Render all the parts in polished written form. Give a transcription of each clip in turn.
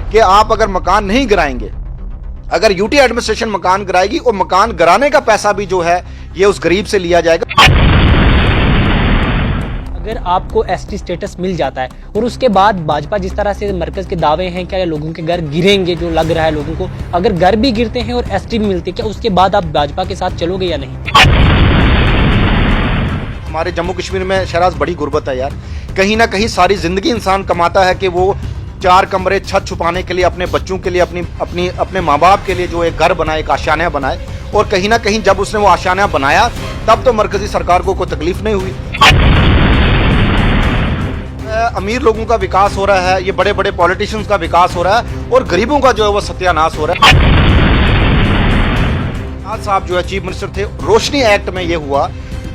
कि आप अगर मकान नहीं गिराएंगे, अगर यूटी एडमिनिस्ट्रेशन मकान गिराएगी और मकान गिराने का पैसा भी जो है ये उस गरीब से लिया जाएगा। अगर आपको एसटी स्टेटस मिल जाता है और उसके बाद भाजपा जिस तरह से मरकज के दावे हैं, क्या लोगों के घर गिरेंगे, जो लग रहा है लोगों को, अगर घर भी गिरते हैं और एसटी भी मिलती है, क्या उसके बाद आप भाजपा के साथ चलोगे या नहीं? हमारे जम्मू कश्मीर में शहराज बड़ी गुर्बत है यार। कहीं ना कहीं सारी जिंदगी इंसान कमाता है कि वो 4 कमरे छत छुपाने के लिए अपने बच्चों के लिए, अपने माँ बाप के लिए जो एक घर बनाए, एक आशियाना बनाए, और कहीं ना कहीं जब उसने वो आशियाना बनाया तब तो मरकजी सरकार को कोई तकलीफ नहीं हुई। अमीर लोगों का विकास हो रहा है, ये बड़े बड़े पॉलिटिशियंस का विकास हो रहा है, और गरीबों का जो है वो सत्यानाश हो रहा है। आज साहब जो है चीफ मिनिस्टर थे, रोशनी एक्ट में ये हुआ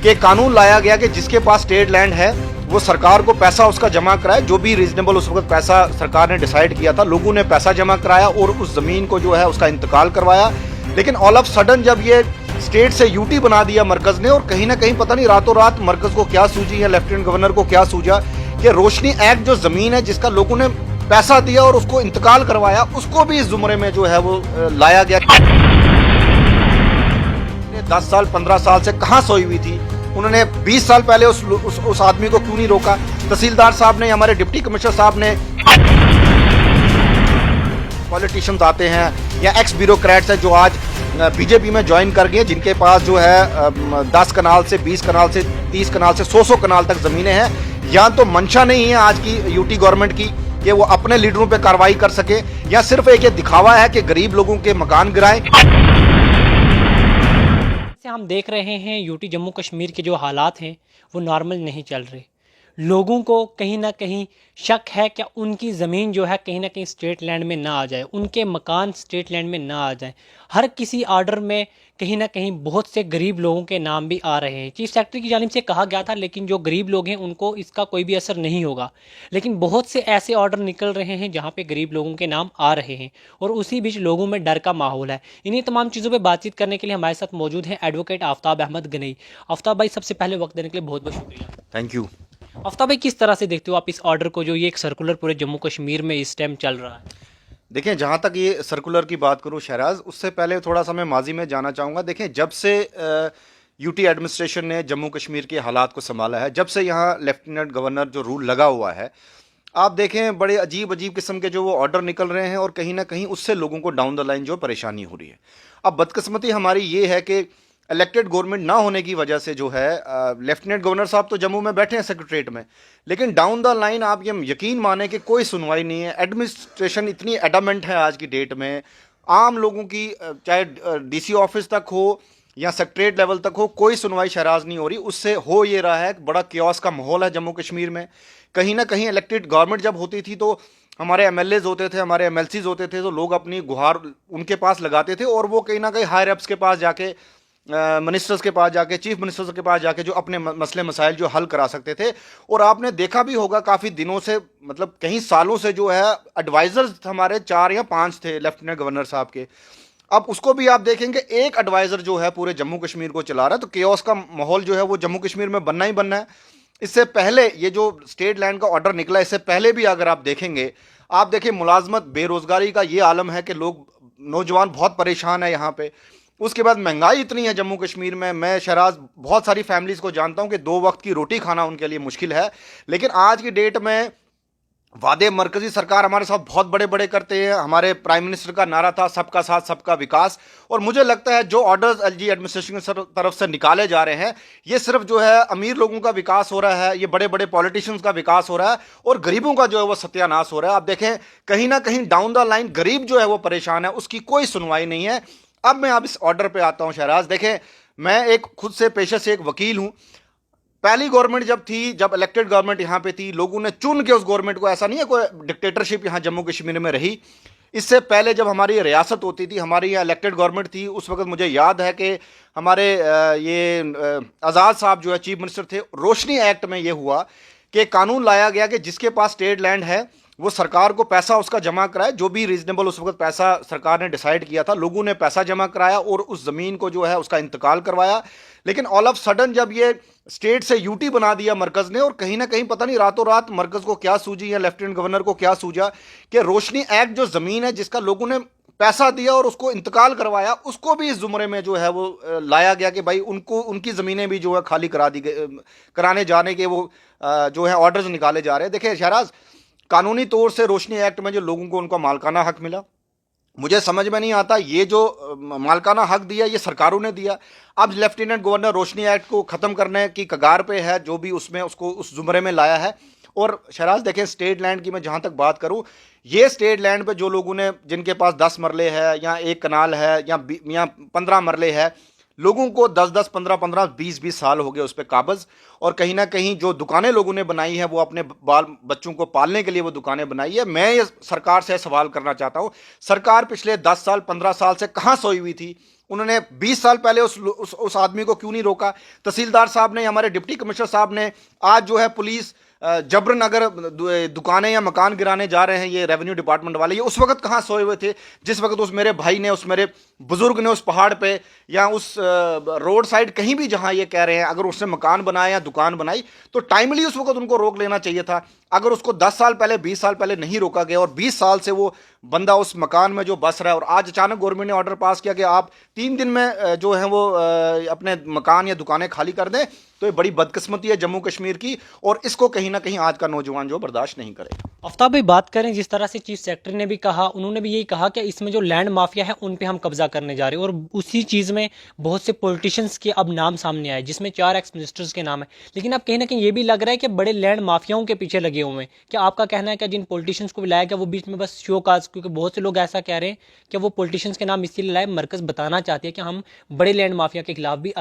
कि कानून लाया गया कि जिसके पास स्टेट लैंड है वो सरकार को पैसा उसका जमा कराए, जो भी रीजनेबल उस वक्त पैसा सरकार ने डिसाइड किया था, लोगों ने पैसा जमा कराया और उस जमीन को जो है उसका इंतकाल करवाया। लेकिन ऑल ऑफ सडन जब ये स्टेट से यूटी बना दिया मरकज ने, और कहीं ना कहीं पता नहीं रातों रात मरकज को क्या सूझी या लेफ्टिनेंट गवर्नर को क्या सूझा कि रोशनी एक्ट जो जमीन है जिसका लोगों ने पैसा दिया और उसको इंतकाल करवाया, उसको भी इस जुमरे में जो है वो लाया गया। 10 साल 15 साल से कहां सोई हुई थी, उन्होंने 20 साल पहले उस आदमी को क्यों नहीं रोका? तहसीलदार साहब ने, हमारे डिप्टी कमिश्नर साहब ने, पॉलिटिशियंस आते हैं या एक्स ब्यूरोक्रेट्स हैं जो आज बीजेपी में ज्वाइन कर गए, जिनके पास जो है 10 कनाल से 20 कनाल से 30 कनाल से 100 कनाल तक जमीनें हैं। या तो मंशा नहीं है आज की यूटी गवर्नमेंट की कि वो अपने लीडरों पे कार्रवाई कर सके, या सिर्फ एक ये दिखावा है कि गरीब लोगों के मकान गिराएं। हम देख रहे हैं यूटी जम्मू कश्मीर के जो हालात हैं वो नॉर्मल नहीं चल रहे। लोगों को कहीं ना कहीं शक है कि उनकी ज़मीन जो है कहीं ना कहीं स्टेट लैंड में ना आ जाए, उनके मकान स्टेट लैंड में ना आ जाए। हर किसी आर्डर में कहीं ना कहीं बहुत से गरीब लोगों के नाम भी आ रहे हैं। चीफ सेक्रेटरी की जानिब से कहा गया था, लेकिन जो गरीब लोग हैं उनको इसका कोई भी असर नहीं होगा। लेकिन बहुत से ऐसे ऑर्डर निकल रहे हैं जहाँ पे गरीब लोगों के नाम आ रहे हैं, और उसी बीच लोगों में डर का माहौल है। इन्हीं तमाम चीज़ों पर बातचीत करने के लिए हमारे साथ मौजूद हैं एडवोकेट आफ्ताब अहमद गनई। आफ्ताब भाई, सबसे पहले वक्त देने के लिए बहुत बहुत शुक्रिया। Thank you. आफ्ताब भाई, किस तरह से देखते हो आप इस ऑर्डर को, जो ये एक सर्कुलर पूरे जम्मू कश्मीर में इस टाइम चल रहा है? देखें, जहाँ तक ये सर्कुलर की बात करूँ शहराज, उससे पहले थोड़ा सा मैं माजी में जाना चाहूँगा। देखें, जब से यूटी एडमिनिस्ट्रेशन ने जम्मू कश्मीर के हालात को संभाला है, जब से यहाँ लेफ्टिनेंट गवर्नर जो रूल लगा हुआ है, आप देखें बड़े अजीब अजीब किस्म के जो वो ऑर्डर निकल रहे हैं, और कहीं ना कहीं उससे लोगों को डाउन द लाइन जो परेशानी हो रही है। अब बदकिस्मती हमारी ये है कि इलेक्टेड गवर्नमेंट ना होने की वजह से जो है लेफ्टिनेंट गवर्नर साहब तो जम्मू में बैठे हैं सेक्रेटरीट में, लेकिन डाउन द लाइन आप ये यकीन माने कि कोई सुनवाई नहीं है। एडमिनिस्ट्रेशन इतनी एडमेंट है आज की डेट में, आम लोगों की चाहे डीसी ऑफिस तक हो या सेक्रेटरीट लेवल तक हो, कोई सुनवाई शहराज नहीं हो रही। उससे हो ये रहा है, बड़ा क्योस का माहौल है जम्मू कश्मीर में। कहीं ना कहीं इलेक्टेड गवर्नमेंट जब होती थी तो हमारे एमएलएज होते थे, हमारे एमएलसीज होते थे, तो लोग अपनी गुहार उनके पास लगाते थे, और वो कहीं ना कहीं हायर अप्स के पास जाके, मिनिस्टर्स के पास जाके, चीफ मिनिस्टर्स के पास जाके जो अपने मसले मसाइल जो हल करा सकते थे। और आपने देखा भी होगा काफ़ी दिनों से, मतलब कई सालों से जो है एडवाइज़र्स हमारे 4 या 5 थे लेफ्टिनेंट गवर्नर साहब के। अब उसको भी आप देखेंगे एक एडवाइज़र जो है पूरे जम्मू कश्मीर को चला रहा है, तो केओस का माहौल जो है वो जम्मू कश्मीर में बनना ही बनना है। इससे पहले ये जो स्टेट लैंड का ऑर्डर निकला, इससे पहले भी अगर आप देखेंगे, आप देखिए मुलाजमत बेरोज़गारी का ये आलम है कि लोग, नौजवान बहुत परेशान है यहाँ पे। उसके बाद महंगाई इतनी है जम्मू कश्मीर में, मैं शहराज बहुत सारी फैमिलीज़ को जानता हूं कि 2 वक्त की रोटी खाना उनके लिए मुश्किल है। लेकिन आज की डेट में वादे मरकजी सरकार हमारे साथ बहुत बड़े बड़े करते हैं। हमारे प्राइम मिनिस्टर का नारा था सबका साथ सबका विकास, और मुझे लगता है जो ऑर्डर्स एलजी एडमिनिस्ट्रेशन की तरफ से निकाले जा रहे हैं, ये सिर्फ जो है अमीर लोगों का विकास हो रहा है, ये बड़े बड़े पॉलिटिशियंस का विकास हो रहा है, और गरीबों का जो है वो सत्यानाश हो रहा है। आप देखें कहीं ना कहीं डाउन द लाइन गरीब जो है वो परेशान है, उसकी कोई सुनवाई नहीं है। अब मैं अब इस ऑर्डर पे आता हूं शहराज। देखें, मैं एक खुद से पेशे से एक वकील हूं। पहली गवर्नमेंट जब थी, जब इलेक्टेड गवर्नमेंट यहाँ पे थी, लोगों ने चुन के उस गवर्नमेंट को, ऐसा नहीं है कोई डिक्टेटरशिप यहाँ जम्मू कश्मीर में रही। इससे पहले जब हमारी रियासत होती थी, हमारी यहाँ इलेक्टेड गवर्नमेंट थी, उस वक्त मुझे याद है कि हमारे आज़ाद साहब जो है चीफ मिनिस्टर थे, रोशनी एक्ट में ये हुआ कि कानून लाया गया कि जिसके पास स्टेट लैंड है वो सरकार को पैसा उसका जमा कराया, जो भी रीजनेबल उस वक्त पैसा सरकार ने डिसाइड किया था, लोगों ने पैसा जमा कराया और उस ज़मीन को जो है उसका इंतकाल करवाया। लेकिन ऑल ऑफ सडन जब ये स्टेट से यूटी बना दिया मरकज ने, और कहीं ना कहीं पता नहीं रातों रात मरकज को क्या सूझी या लेफ्टिनेंट गवर्नर को क्या सूझा कि रोशनी एक्ट जो ज़मीन है जिसका लोगों ने पैसा दिया और उसको इंतकाल करवाया, उसको भी इस जुमरे में जो है वो लाया गया कि भाई उनको उनकी ज़मीनें भी जो है खाली करा दी गई, कराने जाने के वो जो है ऑर्डर्स निकाले जा रहे हैं। देखिए शहराज, कानूनी तौर से रोशनी एक्ट में जो लोगों को उनका मालकाना हक मिला, मुझे समझ में नहीं आता ये जो मालकाना हक दिया ये सरकारों ने दिया। अब लेफ्टिनेंट गवर्नर रोशनी एक्ट को ख़त्म करने की कगार पे है, जो भी उसमें उसको उस जुमरे में लाया है। और शहराज देखें, स्टेट लैंड की मैं जहाँ तक बात करूँ, ये स्टेट लैंड पे जो लोगों ने, जिनके पास 10 मरले है या 1 कनाल है या 15 मरले है, लोगों को 10-10, 15-15, 20-20 साल हो गए उस पर काबज़। और कहीं ना कहीं जो दुकानें लोगों ने बनाई हैं वो अपने बाल बच्चों को पालने के लिए वो दुकानें बनाई है। मैं ये सरकार से सवाल करना चाहता हूँ, सरकार पिछले 10 साल 15 साल से कहाँ सोई हुई थी? उन्होंने 20 साल पहले उस आदमी को क्यों नहीं रोका? तहसीलदार साहब ने, हमारे डिप्टी कमिश्नर साहब ने, आज जो है पुलिस जबरन अगर दुकानें या मकान गिराने जा रहे हैं ये रेवेन्यू डिपार्टमेंट वाले, ये उस वक्त कहाँ सोए हुए थे जिस वक्त उस मेरे भाई ने, उस मेरे बुजुर्ग ने उस पहाड़ पे या उस रोड साइड कहीं भी जहाँ ये कह रहे हैं अगर उसने मकान बनाया या दुकान बनाई तो टाइमली उस वक्त उनको रोक लेना चाहिए था। अगर उसको 10 साल पहले, 20 साल पहले नहीं रोका गया और 20 साल से वो बंदा उस मकान में जो बस रहा है और आज अचानक गवर्नमेंट ने ऑर्डर पास किया कि आप 3 दिन में जो है वो अपने मकान या दुकानें खाली कर दें, तो ये बड़ी बदकिस्मती है जम्मू कश्मीर की, और इसको कहीं ना कहीं आज का नौजवान जो बर्दाश्त नहीं करेगा। आफ्ताब भाई, बात करें जिस तरह से चीफ सेक्रेटरी ने भी कहा, उन्होंने भी यही कहा कि इसमें जो लैंड माफिया है उन पे हम कब्जा करने जा रहे हैं, और उसी चीज़ में बहुत से पॉलिटिशियंस के अब नाम सामने आए जिसमें 4 एक्स मिनिस्टर्स के नाम है। लेकिन अब कहीं ना कहीं ये भी लग रहा है कि बड़े लैंड माफियाओं के पीछे लगे हुए हैं। क्या आपका कहना है कि जिन पॉलिटिशियंस को भी लाया गया वो बीच में बस शो काज, क्योंकि बहुत से लोग ऐसा कह रहे हैं कि वो पॉलिटिशियंस के नाम इसीलिए लाए, मरकज बताना चाहती है कि हम बड़े लैंड माफिया के खिलाफ भी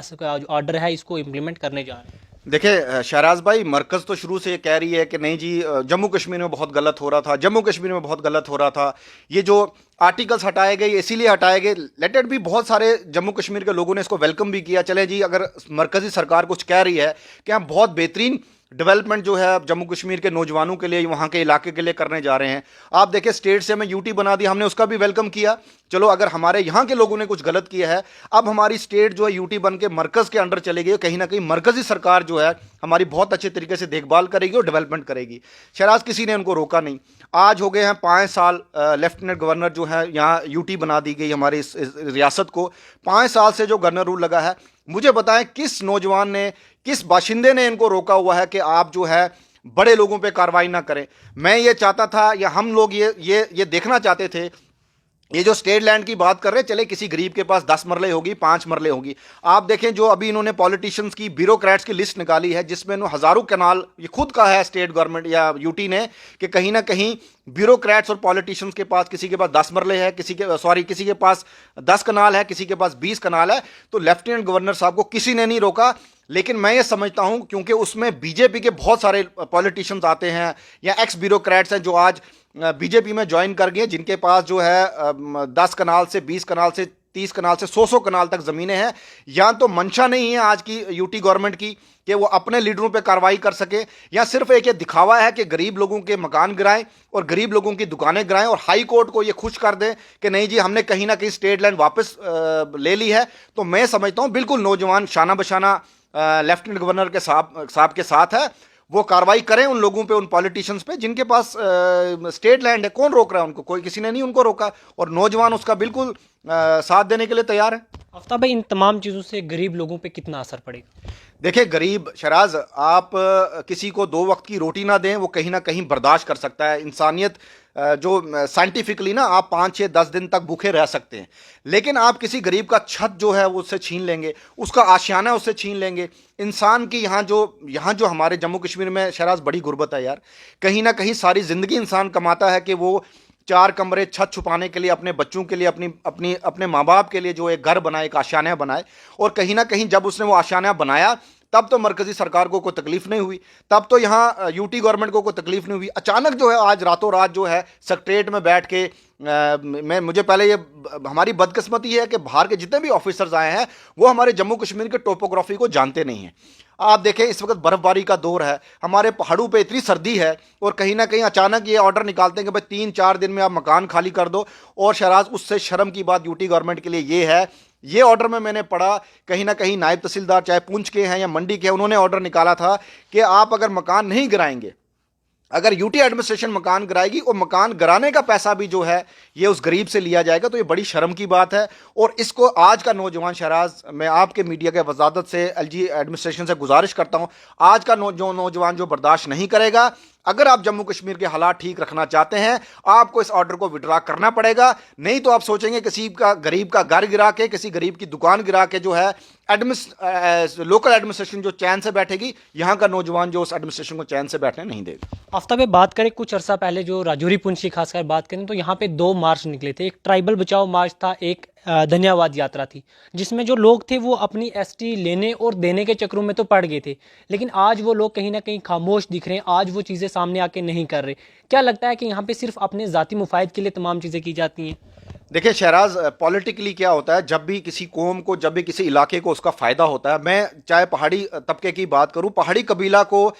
ऑर्डर है इसको इम्प्लीमेंट करने जा रहे हैं। देखिए शहराज भाई, मरकज़ तो शुरू से ये कह रही है कि नहीं जी जम्मू कश्मीर में बहुत गलत हो रहा था, जम्मू कश्मीर में बहुत गलत हो रहा था, ये जो आर्टिकल्स हटाए गए इसीलिए हटाए गए। लेट इट भी, बहुत सारे जम्मू कश्मीर के लोगों ने इसको वेलकम भी किया। चले जी, अगर मरकज़ी सरकार कुछ कह रही है कि हम बहुत बेहतरीन डेवलपमेंट जो है जम्मू कश्मीर के नौजवानों के लिए, वहाँ के इलाके के लिए करने जा रहे हैं, आप देखें स्टेट से हमें यूटी बना दी, हमने उसका भी वेलकम किया। चलो, अगर हमारे यहाँ के लोगों ने कुछ गलत किया है, अब हमारी स्टेट जो है यूटी बन के मरकज़ के अंडर चली गई, कहीं ना कहीं मरकज़ी सरकार जो है हमारी बहुत अच्छे तरीके से देखभाल करेगी और डेवलपमेंट करेगी। शहराज, किसी ने उनको रोका नहीं। आज हो गए हैं 5 साल, लेफ्टिनेंट गवर्नर जो है यहाँ यूटी बना दी गई हमारी इस रियासत को। 5 साल से जो गवर्नर रूल लगा है, मुझे बताएं किस नौजवान ने, किस बाशिंदे ने इनको रोका हुआ है कि आप जो है बड़े लोगों पे कार्रवाई ना करें? मैं ये चाहता था, या हम लोग ये देखना चाहते थे, ये जो स्टेट लैंड की बात कर रहे हैं, चले किसी गरीब के पास 10 मरले होगी, 5 मरले होगी। आप देखें जो अभी इन्होंने पॉलिटिशियंस की, ब्यूरोक्रेट्स की लिस्ट निकाली है जिसमें हज़ारों कैनाल, ये खुद का है स्टेट गवर्नमेंट या यूटी ने, कि कहीं ना कहीं ब्यूरोक्रेट्स और पॉलिटिशियंस के पास, किसी के पास 10 मरले है, किसी के पास 10 कनाल है, किसी के पास 20 कनाल है। तो लेफ्टिनेंट गवर्नर साहब को किसी ने नहीं रोका। लेकिन मैं ये समझता हूं क्योंकि उसमें बीजेपी के बहुत सारे पॉलिटिशियंस आते हैं या एक्स ब्यूरोक्रेट्स हैं जो आज बीजेपी में ज्वाइन कर गए, जिनके पास जो है 10 कनाल से 20 कनाल से 30 कनाल से 100 कनाल तक ज़मीनें हैं। या तो मंशा नहीं है आज की यूटी गवर्नमेंट की कि वो अपने लीडरों पे कार्रवाई कर सके, या सिर्फ एक ये दिखावा है कि गरीब लोगों के मकान गिराएं और गरीब लोगों की दुकानें गिराएं और हाई कोर्ट को ये खुश कर दें कि नहीं जी हमने कहीं ना कहीं स्टेट लैंड वापस ले ली है। तो मैं समझता हूँ बिल्कुल नौजवान शाना बशाना लेफ्टिनेंट गवर्नर के साहब के साथ है, वो कार्रवाई करें उन लोगों पे, उन पॉलिटिशियंस पे जिनके पास स्टेट लैंड है। कौन रोक रहा है उनको? कोई, किसी ने नहीं उनको रोका, और नौजवान उसका बिल्कुल साथ देने के लिए तैयार है। आफ्ताब भाई, इन तमाम चीज़ों से गरीब लोगों पे कितना असर पड़ेगा? देखिए गरीब, शराज, आप किसी को 2 वक्त की रोटी ना दें, वो कहीं ना कहीं बर्दाश्त कर सकता है। इंसानियत जो साइंटिफिकली ना, आप 5, 6, 10 दिन तक भूखे रह सकते हैं, लेकिन आप किसी गरीब का छत जो है वो उससे छीन लेंगे, उसका आशियाना उससे छीन लेंगे। इंसान की यहाँ जो हमारे जम्मू कश्मीर में शराज बड़ी गुर्बत है यार। कहीं ना कहीं सारी ज़िंदगी इंसान कमाता है कि वो 4 कमरे, छत छुपाने के लिए, अपने बच्चों के लिए, अपने माँ बाप के लिए जो एक घर बनाए, एक आशियाना बनाए, और कहीं ना कहीं जब उसने वो आशियाना बनाया तब तो मरकजी सरकार को कोई तकलीफ नहीं हुई, तब तो यहाँ यूटी गवर्नमेंट को कोई तकलीफ नहीं हुई। अचानक जो है आज रातों रात जो है सेक्रेटरीट में बैठ के मुझे पहले ये हमारी बदकिस्मती है कि बाहर के जितने भी ऑफिसर्स आए हैं वो हमारे जम्मू कश्मीर के टोपोग्राफी को जानते नहीं हैं। आप देखें इस वक्त बर्फबारी का दौर है, हमारे पहाड़ों पे इतनी सर्दी है और कहीं ना कहीं अचानक ये ऑर्डर निकालते हैं कि भाई 3-4 दिन में आप मकान खाली कर दो। और शहराज उससे शर्म की बात यूटी गवर्नमेंट के लिए ये है, ये ऑर्डर में मैंने पढ़ा कहीं ना कहीं नायब तहसीलदार चाहे पुंछ के हैं या मंडी के हैं, उन्होंने ऑर्डर निकाला था कि आप अगर मकान नहीं गिराएंगे, अगर यूटी एडमिनिस्ट्रेशन मकान गिराएगी और मकान गिराने का पैसा भी जो है ये उस गरीब से लिया जाएगा, तो ये बड़ी शर्म की बात है। और इसको आज का नौजवान शहराज, मैं आपके मीडिया के वजादत से एलजी एडमिनिस्ट्रेशन से गुजारिश करता हूं, आज का नौजवान जो बर्दाश्त नहीं करेगा। अगर आप जम्मू कश्मीर के हालात ठीक रखना चाहते हैं आपको इस ऑर्डर को विड्रा करना पड़ेगा, नहीं तो आप सोचेंगे किसी का गरीब का घर गिरा के, किसी गरीब की दुकान गिरा के जो है लोकल एडमिनिस्ट्रेशन जो चैन से बैठेगी, यहाँ का नौजवान जो उस एडमिनिस्ट्रेशन को चैन से बैठने नहीं देगा। आफ्ताब बात करें कुछ अरसा पहले जो राजौरी पुंछ की खासकर बात करें तो यहाँ पे 2 मार्च निकले थे, एक ट्राइबल बचाओ मार्च था, एक धन्यवाद यात्रा थी, जिसमें जो लोग थे वो अपनी एसटी लेने और देने के चक्रों में तो पड़ गए थे, लेकिन आज वो लोग कहीं ना कहीं खामोश दिख रहे हैं, आज वो चीज़ें सामने आके नहीं कर रहे। क्या लगता है कि यहाँ पे सिर्फ अपने ज़ाती मुफायद के लिए तमाम चीज़ें की जाती हैं? देखिए शहराज, पॉलिटिकली क्या होता है, जब भी किसी कौम को, जब भी किसी इलाके को उसका फ़ायदा होता है, मैं चाहे पहाड़ी तबके की बात करूँ, पहाड़ी कबीला को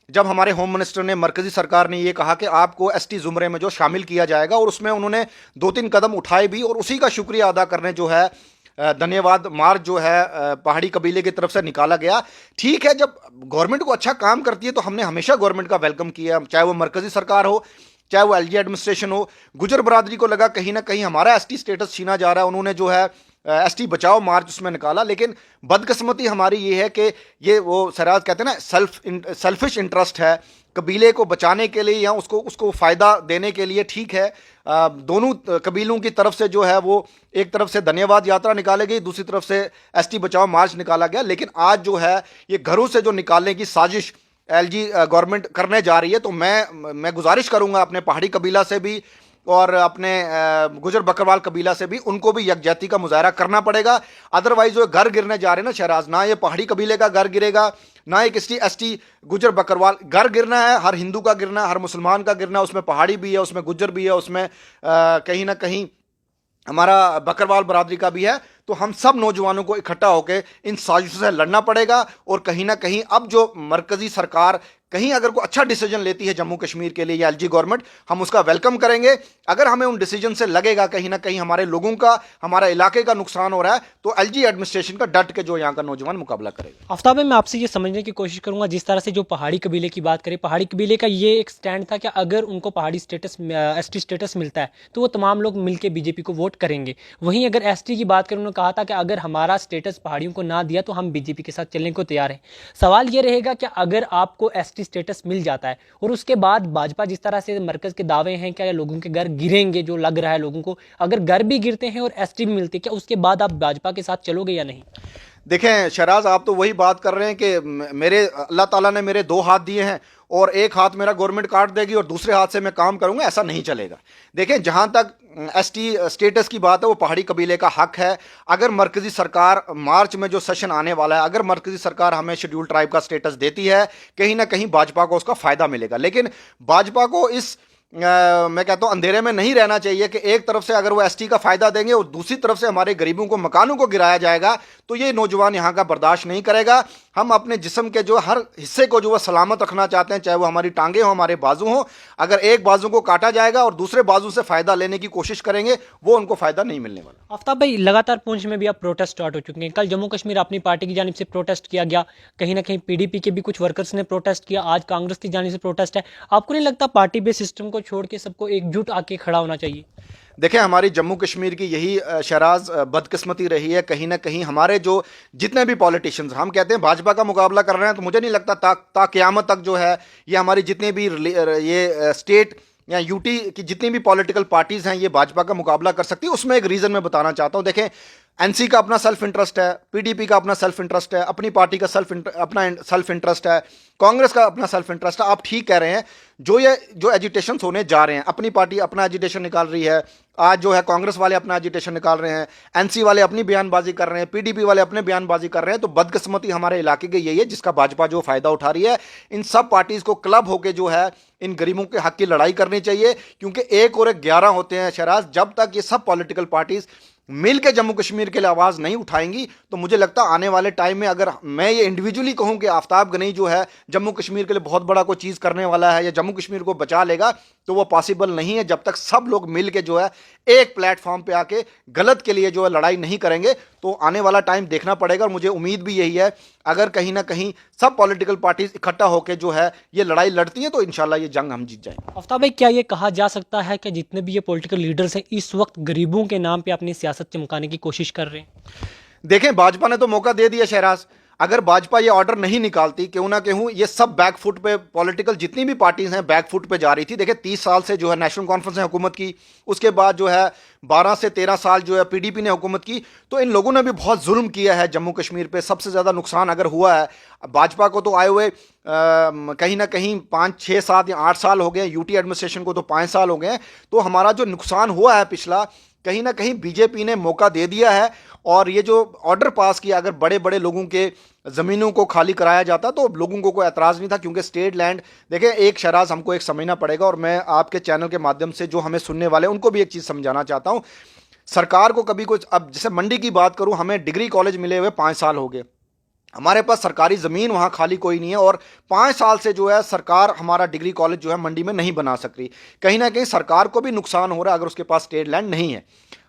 जब हमारे होम मिनिस्टर ने, मरकजी सरकार ने ये कहा कि आपको एसटी ज़ुमरे में जो शामिल किया जाएगा, और उसमें उन्होंने 2-3 कदम उठाए भी, और उसी का शुक्रिया अदा करने जो है धन्यवाद मार्च जो है पहाड़ी कबीले की तरफ से निकाला गया। ठीक है, जब गवर्नमेंट को अच्छा काम करती है तो हमने हमेशा गवर्नमेंट का वेलकम किया, चाहे वो मरकजी सरकार हो चाहे वो एलजी एडमिनिस्ट्रेशन हो। गुजर बरादरी को लगा कहीं ना कहीं हमारा एसटी स्टेटस छीना जा रहा है, उन्होंने जो है एसटी बचाओ मार्च उसमें निकाला। लेकिन बदकिस्मती हमारी ये है कि ये वो सराज कहते हैं ना, सेल्फिश इंटरेस्ट है, कबीले को बचाने के लिए या उसको फ़ायदा देने के लिए। ठीक है, दोनों कबीलों की तरफ से जो है वो एक तरफ से धन्यवाद यात्रा निकाली गई, दूसरी तरफ से एसटी बचाओ मार्च निकाला गया। लेकिन आज जो है ये घरों से जो निकालने की साजिश एलजी गवर्नमेंट करने जा रही है, तो मैं गुजारिश करूंगा अपने पहाड़ी कबीला से भी और अपने गुजर बकरवाल कबीला से भी, उनको भी यकजहती का मुजाहरा करना पड़ेगा। अदरवाइज जो घर गिरने जा रहे हैं ना शहराज, ना ये पहाड़ी कबीले का घर गिरेगा, ना एक एसटी गुजर बकरवाल घर गिरना है, हर हिंदू का गिरना है, हर मुसलमान का गिरना है, उसमें पहाड़ी भी है, उसमें गुजर भी है, उसमें कहीं ना कहीं हमारा बकरवाल बरादरी का भी है। तो हम सब नौजवानों को इकट्ठा होकर इन साजिशों से लड़ना पड़ेगा। और कहीं ना कहीं अब जो मरकजी सरकार कहीं अगर कोई अच्छा डिसीजन लेती है जम्मू कश्मीर के लिए या एलजी गवर्नमेंट, हम उसका वेलकम करेंगे। अगर हमें उन डिसीजन से लगेगा कहीं ना कहीं हमारे लोगों का, हमारा इलाके का नुकसान हो रहा है, तो एलजी एडमिनिस्ट्रेशन का डट के जो यहाँ का नौजवान मुकाबला करेगा। आफ्ताब, मैं आपसे ये समझने की कोशिश करूंगा, जिस तरह से जो पहाड़ी कबीले की बात करें, पहाड़ी कबीले का ये एक स्टैंड था कि अगर उनको पहाड़ी स्टेटस, एसटी स्टेटस मिलता है तो वो तमाम लोग मिलकर बीजेपी को वोट करेंगे। वहीं अगर एसटी की बात करें, उन्होंने कहा था कि अगर हमारा स्टेटस पहाड़ियों को ना दिया तो हम बीजेपी के साथ चलने को तैयार हैं। सवाल ये रहेगा कि अगर आपको एसटी स्टेटस मिल जाता है और उसके बाद भाजपा जिस तरह से मरकज के दावे हैं, क्या लोगों के घर गिरेंगे, जो लग रहा है लोगों को, अगर घर भी गिरते हैं और एसटी भी मिलती है, क्या उसके बाद आप भाजपा के साथ चलोगे या नहीं? देखें शहराज, आप तो वही बात कर रहे हैं कि मेरे अल्लाह ताला ने मेरे 2 हाथ दिए हैं और एक हाथ मेरा गवर्नमेंट काट देगी और दूसरे हाथ से मैं काम करूंगा, ऐसा नहीं चलेगा। देखें, जहां तक एसटी स्टेटस की बात है वो पहाड़ी कबीले का हक है। अगर मरकजी सरकार मार्च में जो सेशन आने वाला है, अगर मरकजी सरकार हमें शेड्यूल ट्राइब का स्टेटस देती है, कहीं ना कहीं भाजपा को उसका फायदा मिलेगा। लेकिन भाजपा को इस मैं कहता हूं अंधेरे में नहीं रहना चाहिए कि एक तरफ से अगर वो एसटी का फायदा देंगे और दूसरी तरफ से हमारे गरीबों को, मकानों को गिराया जाएगा, तो ये नौजवान यहाँ का बर्दाश्त नहीं करेगा। हम अपने जिस्म के जो हर हिस्से को जो वो सलामत रखना चाहते हैं, चाहे वो हमारी टांगे हो, हमारे बाजू हो, अगर एक बाजू को काटा जाएगा और दूसरे बाजू से फायदा लेने की कोशिश करेंगे, वो उनको फायदा नहीं मिलने वाला। आफ्ताब भाई, लगातार पुंछ में भी अब प्रोटेस्ट स्टार्ट हो चुके हैं। कल जम्मू कश्मीर अपनी पार्टी की जानिब से प्रोटेस्ट किया गया, कहीं ना कहीं पीडीपी के भी कुछ वर्कर्स ने प्रोटेस्ट किया, आज कांग्रेस की जानिब से प्रोटेस्ट है। आपको नहीं लगता पार्टी बेस्ड सिस्टम को छोड़ के सबको एकजुट आके खड़ा होना चाहिए? देखें, हमारी जम्मू कश्मीर की यही शहराज बदकिस्मती रही है। कहीं ना कहीं हमारे जो जितने भी पॉलिटिशियंस, हम कहते हैं भाजपा का मुकाबला कर रहे हैं, तो मुझे नहीं लगता ता क़यामत तक जो है ये हमारी जितने भी ये स्टेट या यूटी की जितनी भी पॉलिटिकल पार्टीज़ हैं ये भाजपा का मुकाबला कर सकती है। उसमें एक रीज़न मैं बताना चाहता हूँ। देखें, एनसी का अपना सेल्फ इंटरेस्ट है, पीडीपी का अपना सेल्फ इंटरेस्ट है, अपनी पार्टी का अपना सेल्फ इंटरेस्ट है, कांग्रेस का अपना सेल्फ इंटरेस्ट है। आप ठीक कह रहे हैं, जो एजिटेशन होने जा रहे हैं, अपनी पार्टी अपना एजिटेशन निकाल रही है, आज जो है कांग्रेस वाले अपना एजिटेशन निकाल रहे हैं, एनसी वाले अपनी बयानबाजी कर रहे हैं, पीडीपी वाले अपने बयानबाजी कर रहे हैं, तो बदकिस्मती हमारे इलाके की यही है जिसका भाजपा जो फायदा उठा रही है। इन सब पार्टीज को क्लब होकर जो है इन गरीबों के हक की लड़ाई करनी चाहिए, क्योंकि 1 और 11 होते हैं शहराज। जब तक ये सब पॉलिटिकल पार्टीज मिल के जम्मू कश्मीर के लिए आवाज़ नहीं उठाएंगी, तो मुझे लगता है आने वाले टाइम में अगर मैं ये इंडिविजुअली कहूं कि आफ्ताब गनी जो है जम्मू कश्मीर के लिए बहुत बड़ा कोई चीज़ करने वाला है या जम्मू कश्मीर को बचा लेगा, तो वो पॉसिबल नहीं है जब तक सब लोग मिल के जो है एक प्लेटफॉर्म पे आके गलत के लिए जो है लड़ाई नहीं करेंगे। तो आने वाला टाइम देखना पड़ेगा, और मुझे उम्मीद भी यही है अगर कहीं ना कहीं सब पॉलिटिकल पार्टीज इकट्ठा होकर जो है ये लड़ाई लड़ती हैं तो इंशाल्लाह ये जंग हम जीत जाएंगे। आफ्ताब भाई, क्या ये कहा जा सकता है कि जितने भी ये पॉलिटिकल लीडर्स हैं इस वक्त गरीबों के नाम पे अपनी सियासत चमकाने की कोशिश कर रहे हैं? देखें, भाजपा ने तो मौका दे दिया शहराज। अगर भाजपा ये ऑर्डर नहीं निकालती, क्यों ना कहूं, ये सब बैकफुट पे पॉलिटिकल जितनी भी पार्टीज हैं बैकफुट पे जा रही थी। देखिए 30 साल से जो है नेशनल कॉन्फ्रेंस ने हुकूमत की, उसके बाद जो है 12 से 13 साल जो है पीडीपी ने हुकूमत की, तो इन लोगों ने भी बहुत जुल्म किया है जम्मू कश्मीर पे। सबसे ज़्यादा नुकसान अगर हुआ है भाजपा को तो आए हुए कहीं ना कहीं 5, 6, 7 या 8 साल हो गए, यूटी एडमिनिस्ट्रेशन को तो 5 साल हो गए। तो हमारा जो नुकसान हुआ है पिछला, कहीं ना कहीं बीजेपी ने मौका दे दिया है। और ये जो ऑर्डर पास किया, अगर बड़े बड़े लोगों के ज़मीनों को खाली कराया जाता तो लोगों को कोई एतराज़ नहीं था, क्योंकि स्टेट लैंड, देखें एक शराज हमको एक समझना पड़ेगा, और मैं आपके चैनल के माध्यम से जो हमें सुनने वाले उनको भी एक चीज़ समझाना चाहता हूँ। सरकार को कभी कुछ, अब जैसे मंडी की बात करूँ, हमें डिग्री कॉलेज मिले हुए 5 साल हो गए, हमारे पास सरकारी ज़मीन वहाँ खाली कोई नहीं है, और 5 साल से जो है सरकार हमारा डिग्री कॉलेज जो है मंडी में नहीं बना सक रही। कहीं ना कहीं सरकार को भी नुकसान हो रहा है अगर उसके पास स्टेट लैंड नहीं है।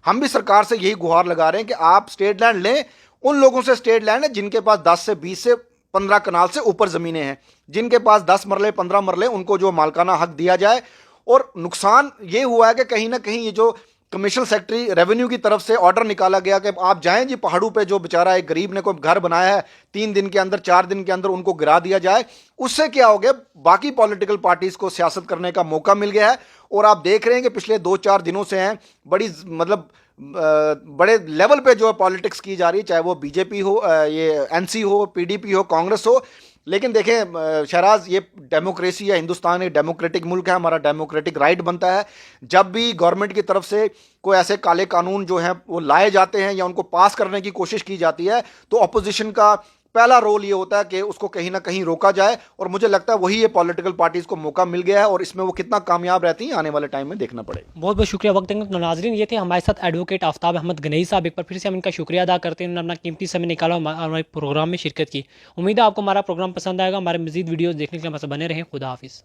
हम भी सरकार से यही गुहार लगा रहे हैं कि आप स्टेट लैंड लें, उन लोगों से स्टेट लैंड है जिनके पास 10 से 20 से 15 कनाल से ऊपर ज़मीनें हैं, जिनके पास 10 मरले 15 मरले, उनको जो मालकाना हक दिया जाए। और नुकसान ये हुआ है कि कहीं ना कहीं ये जो कमिश्नर सेक्रेटरी रेवेन्यू की तरफ से ऑर्डर निकाला गया कि आप जाएं जी पहाड़ों पे, जो बेचारा एक गरीब ने कोई घर बनाया है 3 दिन के अंदर 4 दिन के अंदर उनको गिरा दिया जाए। उससे क्या हो गया, बाकी पॉलिटिकल पार्टीज को सियासत करने का मौका मिल गया है। और आप देख रहे हैं कि पिछले 2-4 दिनों से हैं बड़ी मतलब बड़े लेवल पे जो है पॉलिटिक्स की जा रही है, चाहे वो बीजेपी हो, ये एनसी हो, पीडीपी हो, कांग्रेस हो। लेकिन देखें शहराज, ये डेमोक्रेसी है, हिंदुस्तान एक डेमोक्रेटिक मुल्क है, हमारा डेमोक्रेटिक राइट बनता है जब भी गवर्नमेंट की तरफ से कोई ऐसे काले कानून जो हैं वो लाए जाते हैं या उनको पास करने की कोशिश की जाती है, तो अपोजिशन का पहला रोल ये होता है कि उसको कहीं ना कहीं रोका जाए। और मुझे लगता है वही ये पॉलिटिकल पार्टीज को मौका मिल गया है, और इसमें वो कितना कामयाब रहती हैं आने वाले टाइम में देखना पड़ेगा। बहुत बहुत शुक्रिया वक्त देंगे। तो नाजरीन, ये थे हमारे साथ एडवोकेट आफ्ताब अहमद गनई साहब। एक बार फिर से हम इनका शुक्रिया अदा करते हैं, उन्होंने अपना कीमती समय निकाला हमारे प्रोग्राम में शिरकत की। उम्मीद है आपको हमारा प्रोग्राम पसंद आएगा। हमारे मजीद वीडियोज़ देखने के लिए हमसे बने रहें। खुदा हाफिज़।